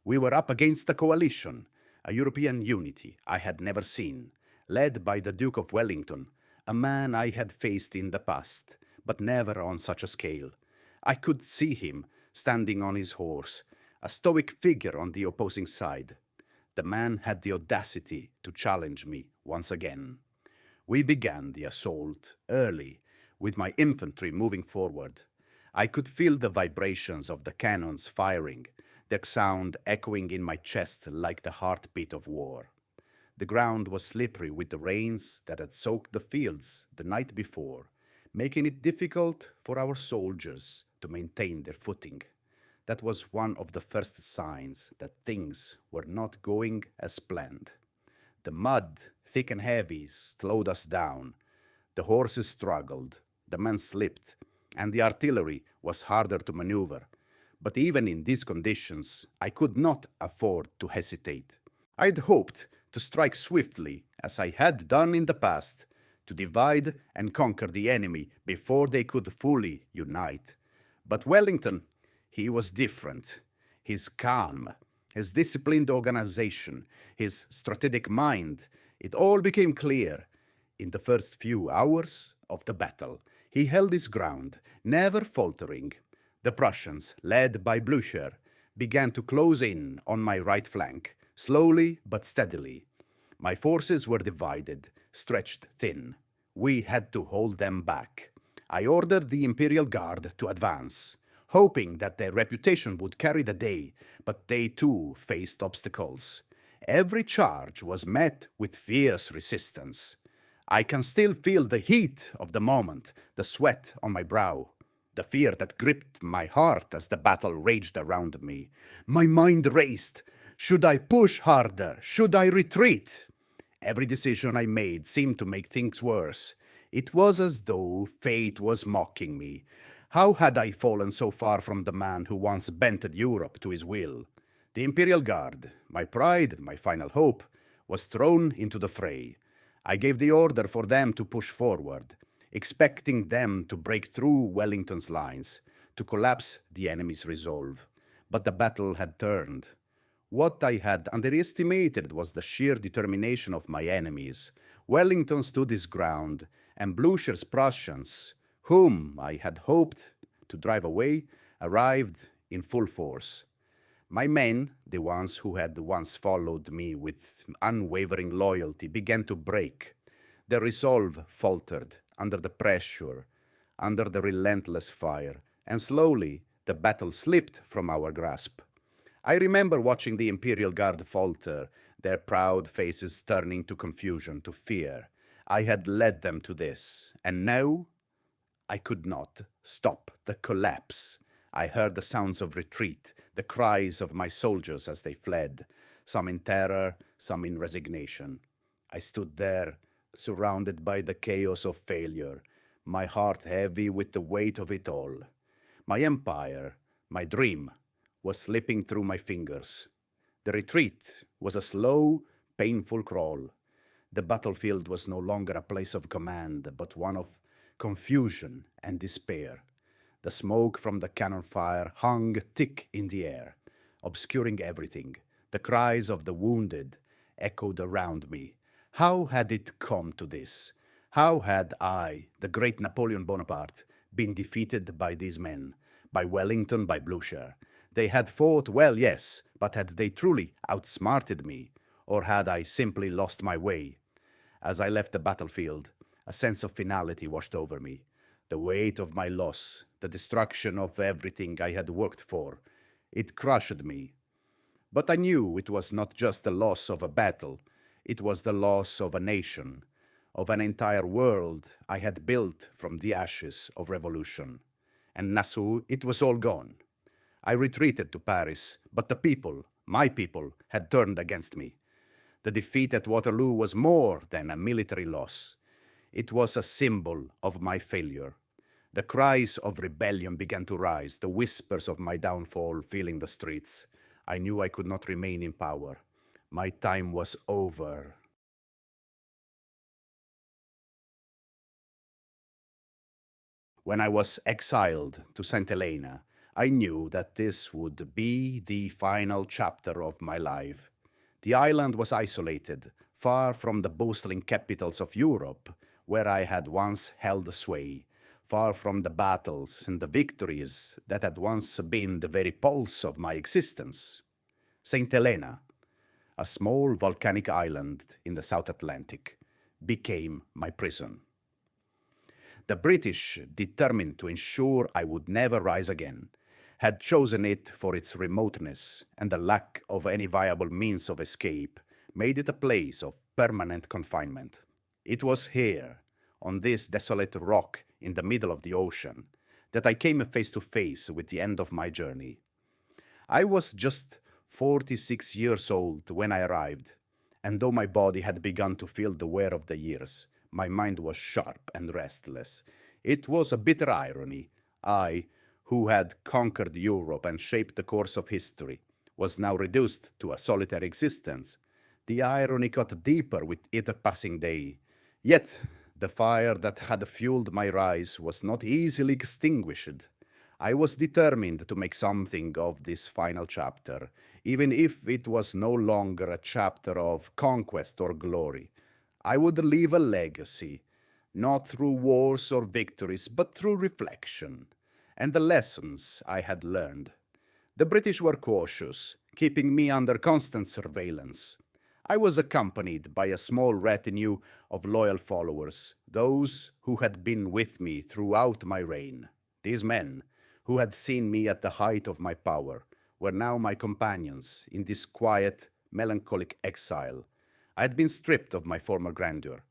We were up against a coalition, a European unity I had never seen, led by the Duke of Wellington, a man I had faced in the past, but never on such a scale. I could see him standing on his horse, a stoic figure on the opposing side. The man had the audacity to challenge me once again. We began the assault early, with my infantry moving forward. I could feel the vibrations of the cannons firing, their sound echoing in my chest like the heartbeat of war. The ground was slippery with the rains that had soaked the fields the night before, making it difficult for our soldiers to maintain their footing. That was one of the first signs that things were not going as planned. The mud, thick and heavy, slowed us down. The horses struggled, the men slipped, and the artillery was harder to maneuver. But even in these conditions, I could not afford to hesitate. I'd hoped to strike swiftly, as I had done in the past, to divide and conquer the enemy before they could fully unite. But Wellington, he was different. His calm, his disciplined organization, his strategic mind, it all became clear. In the first few hours of the battle, he held his ground, never faltering. The Prussians, led by Blücher, began to close in on my right flank, slowly but steadily. My forces were divided, stretched thin. We had to hold them back. I ordered the Imperial Guard to advance, hoping that their reputation would carry the day, but they too faced obstacles. Every charge was met with fierce resistance. I can still feel the heat of the moment, the sweat on my brow, the fear that gripped my heart as the battle raged around me. My mind raced. Should I push harder? Should I retreat? Every decision I made seemed to make things worse. It was as though fate was mocking me. How had I fallen so far from the man who once bent Europe to his will? The Imperial Guard, my pride, my final hope, was thrown into the fray. I gave the order for them to push forward, expecting them to break through Wellington's lines, to collapse the enemy's resolve. But the battle had turned. What I had underestimated was the sheer determination of my enemies. Wellington stood his ground, and Blücher's Prussians, whom I had hoped to drive away, arrived in full force. My men, the ones who had once followed me with unwavering loyalty, began to break. Their resolve faltered under the pressure, under the relentless fire, and slowly the battle slipped from our grasp. I remember watching the Imperial Guard falter, their proud faces turning to confusion, to fear. I had led them to this, and now I could not stop the collapse. I heard the sounds of retreat, the cries of my soldiers as they fled, some in terror, some in resignation. I stood there, surrounded by the chaos of failure, my heart heavy with the weight of it all. My empire, my dream, was slipping through my fingers. The retreat was a slow, painful crawl. The battlefield was no longer a place of command, but one of confusion and despair. The smoke from the cannon fire hung thick in the air, obscuring everything. The cries of the wounded echoed around me. How had it come to this? How had I, the great Napoleon Bonaparte, been defeated by these men, by Wellington, by Blücher? They had fought well, yes, but had they truly outsmarted me, or had I simply lost my way? As I left the battlefield, a sense of finality washed over me. the weight of my loss, the destruction of everything I had worked for. It crushed me. But I knew it was not just the loss of a battle, it was the loss of a nation, of an entire world I had built from the ashes of revolution. And Nassau, it was all gone. I retreated to Paris, but the people, my people, had turned against me. The defeat at Waterloo was more than a military loss. It was a symbol of my failure. The cries of rebellion began to rise, the whispers of my downfall filling the streets. I knew I could not remain in power. My time was over. When I was exiled to St. Helena, I knew that this would be the final chapter of my life. The island was isolated, far from the bustling capitals of Europe, where I had once held sway, far from the battles and the victories that had once been the very pulse of my existence. St. Helena, a small volcanic island in the South Atlantic, became my prison. The British, determined to ensure I would never rise again, had chosen it for its remoteness, and the lack of any viable means of escape made it a place of permanent confinement. It was here, on this desolate rock in the middle of the ocean, that I came face to face with the end of my journey. I was just 46 years old when I arrived, and though my body had begun to feel the wear of the years, my mind was sharp and restless. It was a bitter irony. I, who had conquered Europe and shaped the course of history, was now reduced to a solitary existence. The irony got deeper with each passing day. Yet, the fire that had fueled my rise was not easily extinguished. I was determined to make something of this final chapter, even if it was no longer a chapter of conquest or glory. I would leave a legacy, not through wars or victories, but through reflection and the lessons I had learned. The British were cautious, keeping me under constant surveillance. I was accompanied by a small retinue of loyal followers, those who had been with me throughout my reign. These men, who had seen me at the height of my power, were now my companions in this quiet, melancholic exile. I had been stripped of my former grandeur.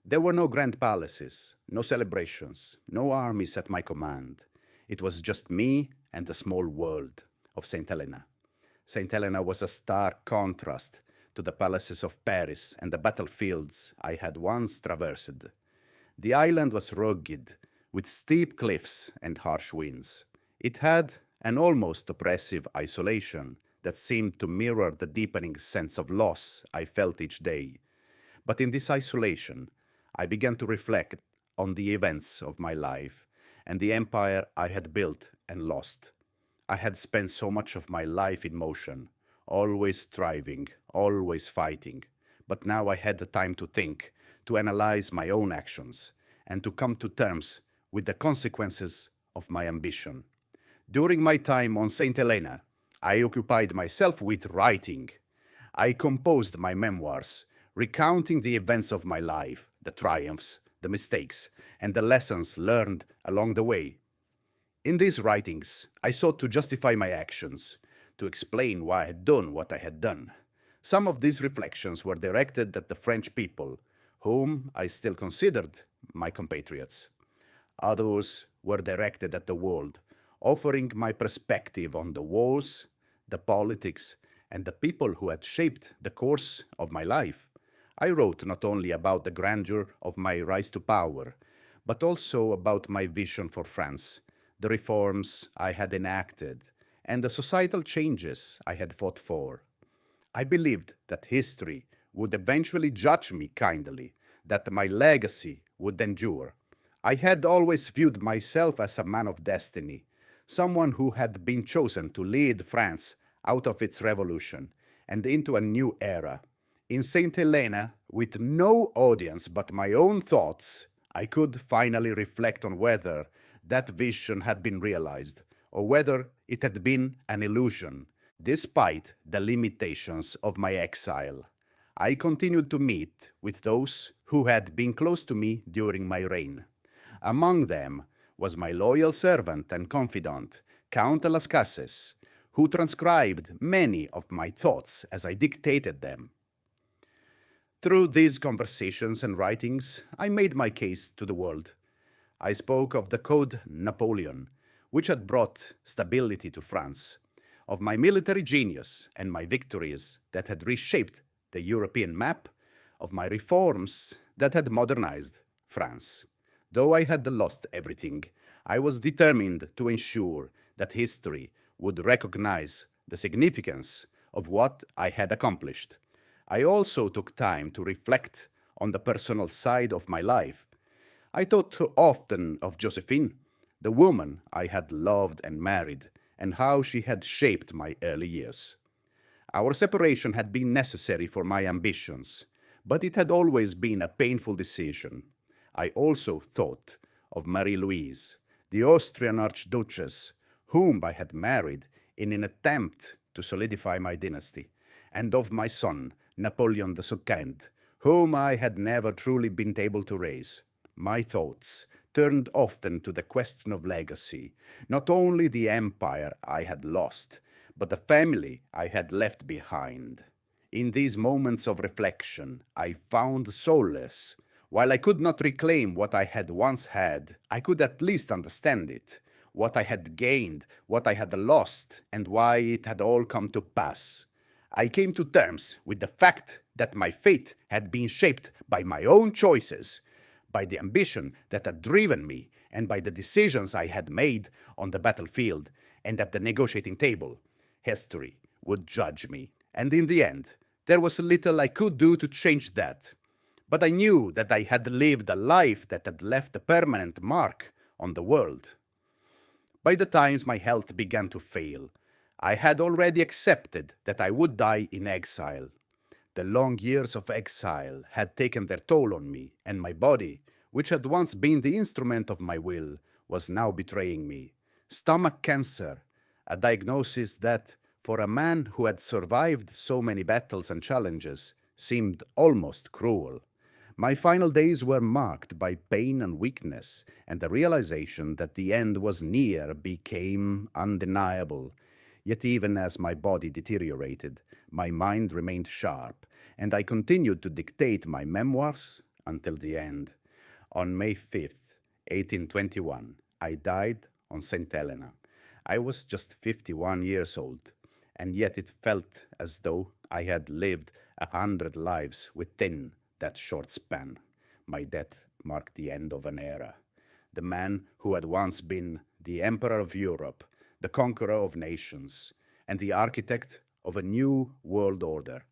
There were no grand palaces, no celebrations, no armies at my command. It was just me and the small world of St. Helena. St. Helena was a stark contrast to the palaces of Paris and the battlefields I had once traversed. The island was rugged, with steep cliffs and harsh winds. It had an almost oppressive isolation that seemed to mirror the deepening sense of loss I felt each day. But in this isolation, I began to reflect on the events of my life and the empire I had built and lost. I had spent so much of my life in motion, always striving, always fighting. But now I had the time to think, to analyze my own actions, and to come to terms with the consequences of my ambition. During my time on St. Helena, I occupied myself with writing. I composed my memoirs, recounting the events of my life, the triumphs, the mistakes, and the lessons learned along the way. In these writings, I sought to justify my actions, to explain why I had done what I had done. Some of these reflections were directed at the French people, whom I still considered my compatriots. Others were directed at the world, offering my perspective on the wars, the politics, and the people who had shaped the course of my life. I wrote not only about the grandeur of my rise to power, but also about my vision for France, the reforms I had enacted, and the societal changes I had fought for. I believed that history would eventually judge me kindly, that my legacy would endure. I had always viewed myself as a man of destiny, someone who had been chosen to lead France out of its revolution and into a new era. In St. Helena, with no audience but my own thoughts, I could finally reflect on whether that vision had been realized or whether it had been an illusion. Despite the limitations of my exile, I continued to meet with those who had been close to me during my reign. Among them was my loyal servant and confidant, Count Las Cases, who transcribed many of my thoughts as I dictated them. Through these conversations and writings, I made my case to the world. I spoke of the Code Napoleon, which had brought stability to France, of my military genius and my victories that had reshaped the European map, of my reforms that had modernized France. Though I had lost everything, I was determined to ensure that history would recognize the significance of what I had accomplished. I also took time to reflect on the personal side of my life. I thought often of Josephine, the woman I had loved and married, and how she had shaped my early years. Our separation had been necessary for my ambitions, but it had always been a painful decision. I also thought of Marie Louise, the Austrian Archduchess, whom I had married in an attempt to solidify my dynasty, and of my son, Napoleon II, whom I had never truly been able to raise. My thoughts turned often to the question of legacy, not only the empire I had lost, but the family I had left behind. In these moments of reflection, I found solace. While I could not reclaim what I had once had, I could at least understand it, what I had gained, what I had lost, and why it had all come to pass. I came to terms with the fact that my fate had been shaped by my own choices, by the ambition that had driven me, and by the decisions I had made on the battlefield and at the negotiating table. History would judge me, and in the end, there was little I could do to change that. But I knew that I had lived a life that had left a permanent mark on the world. By the time my health began to fail, I had already accepted that I would die in exile. The long years of exile had taken their toll on me, and my body, which had once been the instrument of my will, was now betraying me. Stomach cancer, a diagnosis that, for a man who had survived so many battles and challenges, seemed almost cruel. My final days were marked by pain and weakness, and the realization that the end was near became undeniable. Yet even as my body deteriorated, my mind remained sharp, and I continued to dictate my memoirs until the end. On May 5th, 1821, I died on St. Helena. I was just 51 years old, and yet it felt as though I had lived 100 lives within that short span. My death marked the end of an era. The man who had once been the Emperor of Europe, the conqueror of nations, and the architect of a new world order,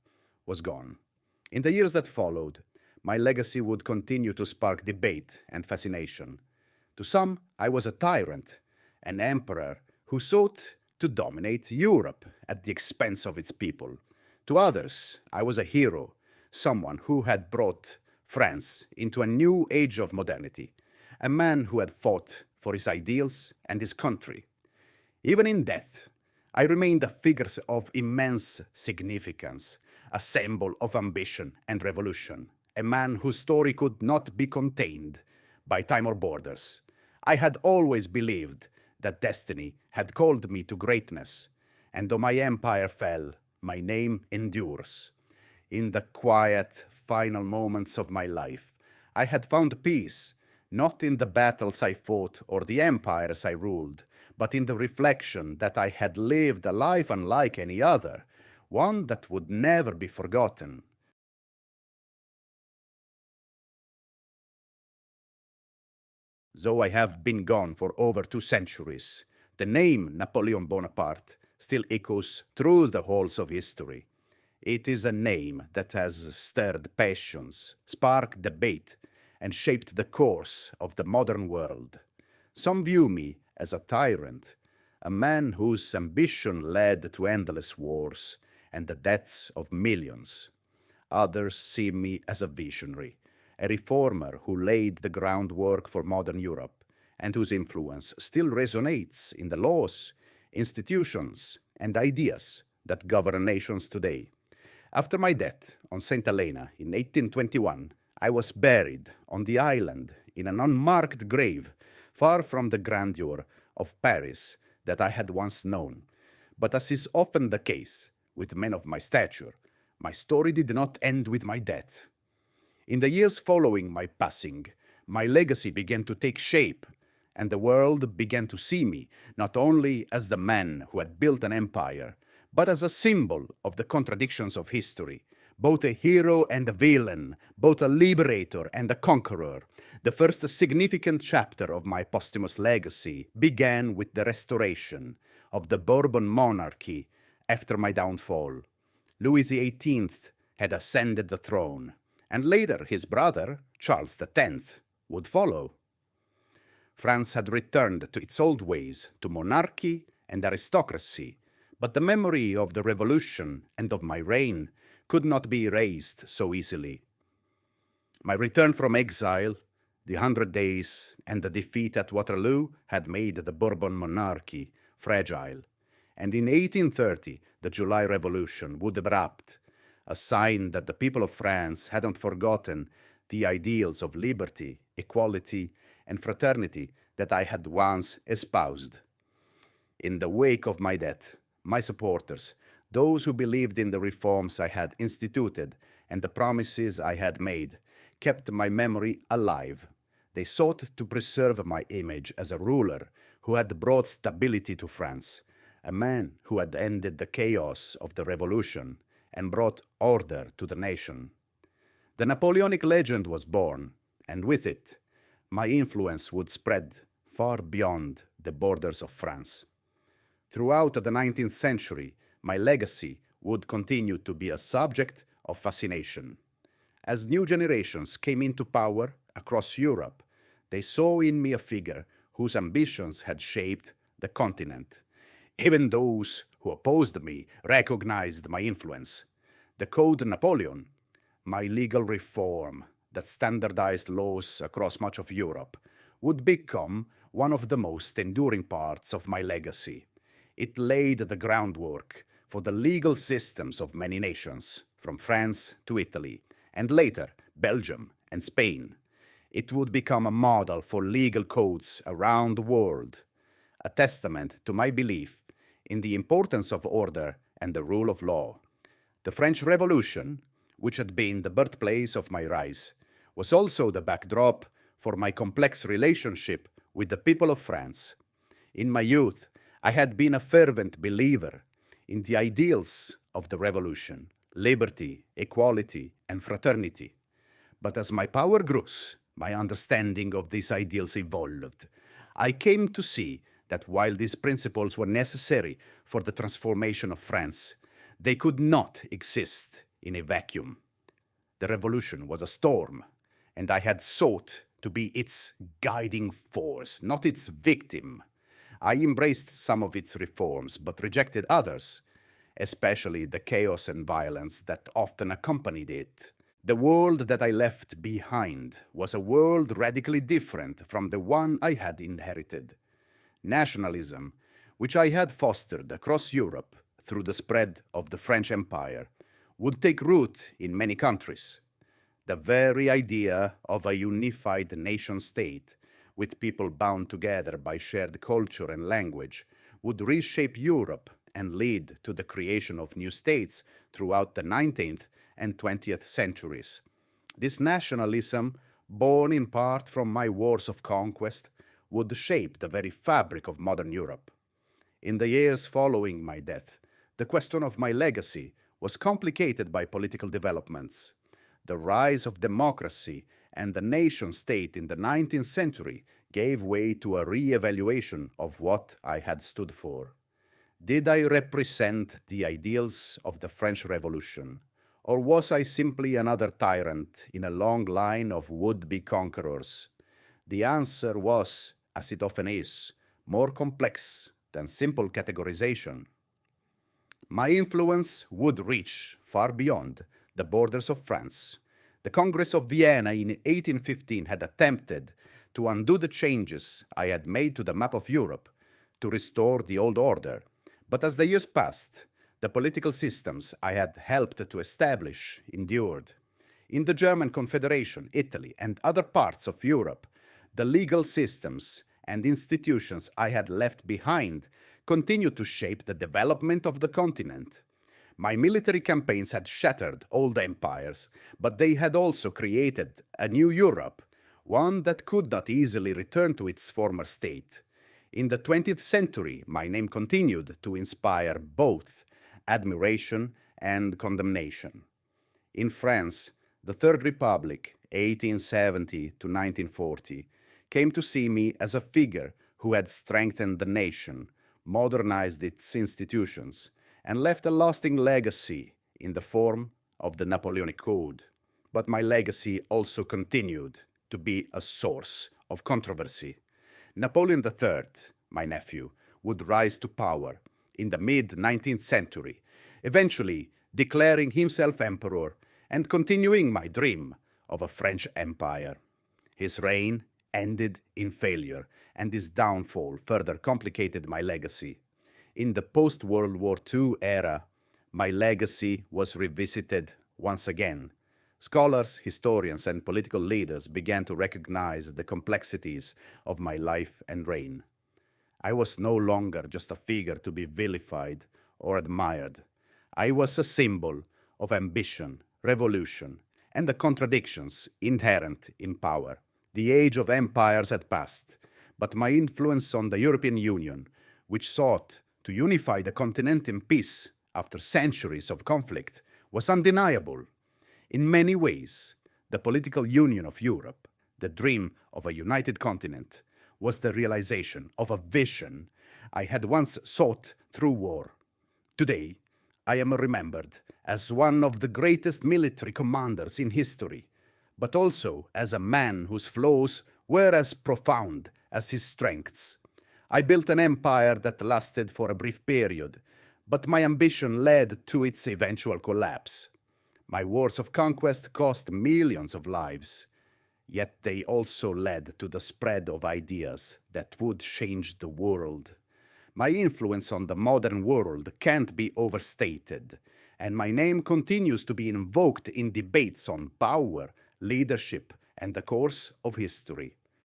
was gone. In the years that followed, my legacy would continue to spark debate and fascination. To some, I was a tyrant, an emperor who sought to dominate Europe at the expense of its people. To others, I was a hero, someone who had brought France into a new age of modernity, a man who had fought for his ideals and his country. Even in death, I remained a figure of immense significance, a symbol of ambition and revolution, a man whose story could not be contained by time or borders. I had always believed that destiny had called me to greatness, and though my empire fell, my name endures. In the quiet, final moments of my life, I had found peace, not in the battles I fought or the empires I ruled, but in the reflection that I had lived a life unlike any other, one that would never be forgotten. Though I have been gone for over 2 centuries, the name Napoleon Bonaparte still echoes through the halls of history. It is a name that has stirred passions, sparked debate, and shaped the course of the modern world. Some view me as a tyrant, a man whose ambition led to endless wars and the deaths of millions. Others see me as a visionary, a reformer who laid the groundwork for modern Europe and whose influence still resonates in the laws, institutions, and ideas that govern nations today. After my death on St. Helena in 1821, I was buried on the island in an unmarked grave far from the grandeur of Paris that I had once known. But as is often the case with men of my stature, my story did not end with my death. In the years following my passing, my legacy began to take shape, and the world began to see me not only as the man who had built an empire, but as a symbol of the contradictions of history, both a hero and a villain, both a liberator and a conqueror. The first significant chapter of my posthumous legacy began with the restoration of the Bourbon monarchy after my downfall. Louis XVIII had ascended the throne, and later his brother, Charles X, would follow. France had returned to its old ways, to monarchy and aristocracy, but the memory of the revolution and of my reign could not be erased so easily. My return from exile, the 100 Days, and the defeat at Waterloo had made the Bourbon monarchy fragile, and in 1830 the July Revolution would erupt, a sign that the people of France hadn't forgotten the ideals of liberty, equality, and fraternity that I had once espoused. In the wake of my death, my supporters, those who believed in the reforms I had instituted and the promises I had made, kept my memory alive. They sought to preserve my image as a ruler who had brought stability to France, a man who had ended the chaos of the revolution and brought order to the nation. The Napoleonic legend was born, and with it, my influence would spread far beyond the borders of France. Throughout the 19th century, my legacy would continue to be a subject of fascination. As new generations came into power across Europe, they saw in me a figure whose ambitions had shaped the continent. Even those who opposed me recognized my influence. The Code Napoleon, my legal reform that standardized laws across much of Europe, would become one of the most enduring parts of my legacy. It laid the groundwork for the legal systems of many nations, from France to Italy, and later Belgium and Spain. It would become a model for legal codes around the world, a testament to my belief in the importance of order and the rule of law. The French Revolution, which had been the birthplace of my rise, was also the backdrop for my complex relationship with the people of France. In my youth, I had been a fervent believer in the ideals of the revolution, liberty, equality, and fraternity. But as my power grew, my understanding of these ideals evolved. I came to see that while these principles were necessary for the transformation of France, they could not exist in a vacuum. The revolution was a storm, and I had sought to be its guiding force, not its victim. I embraced some of its reforms, but rejected others, especially the chaos and violence that often accompanied it. The world that I left behind was a world radically different from the one I had inherited. Nationalism, which I had fostered across Europe through the spread of the French Empire, would take root in many countries. The very idea of a unified nation-state, with people bound together by shared culture and language, would reshape Europe and lead to the creation of new states throughout the 19th and 20th centuries. This nationalism, born in part from my wars of conquest, would shape the very fabric of modern Europe. In the years following my death, the question of my legacy was complicated by political developments. The rise of democracy and the nation-state in the 19th century gave way to a re-evaluation of what I had stood for. Did I represent the ideals of the French Revolution, or was I simply another tyrant in a long line of would-be conquerors? The answer was, as it often is, more complex than simple categorization. My influence would reach far beyond the borders of France. The Congress of Vienna in 1815 had attempted to undo the changes I had made to the map of Europe, to restore the old order. But as the years passed, the political systems I had helped to establish endured. In the German Confederation, Italy, and other parts of Europe, the legal systems and institutions I had left behind continued to shape the development of the continent. My military campaigns had shattered old empires, but they had also created a new Europe, one that could not easily return to its former state. In the 20th century, my name continued to inspire both admiration and condemnation. In France, the Third Republic, 1870 to 1940, came to see me as a figure who had strengthened the nation, modernized its institutions, and left a lasting legacy in the form of the Napoleonic Code. But my legacy also continued to be a source of controversy. Napoleon III, my nephew, would rise to power in the mid 19th century, eventually declaring himself emperor and continuing my dream of a French empire. His reign ended in failure, and his downfall further complicated my legacy. In the post-World War II era, my legacy was revisited once again. Scholars, historians, and political leaders began to recognize the complexities of my life and reign. I was no longer just a figure to be vilified or admired. I was a symbol of ambition, revolution, and the contradictions inherent in power. The age of empires had passed, but my influence on the European Union, which sought to unify the continent in peace after centuries of conflict, was undeniable. In many ways, the political union of Europe, the dream of a united continent, was the realization of a vision I had once sought through war. Today, I am remembered as one of the greatest military commanders in history, but also as a man whose flaws were as profound as his strengths. I built an empire that lasted for a brief period, but my ambition led to its eventual collapse. My wars of conquest cost millions of lives, yet they also led to the spread of ideas that would change the world. My influence on the modern world can't be overstated, and my name continues to be invoked in debates on power, leadership, and the course of history.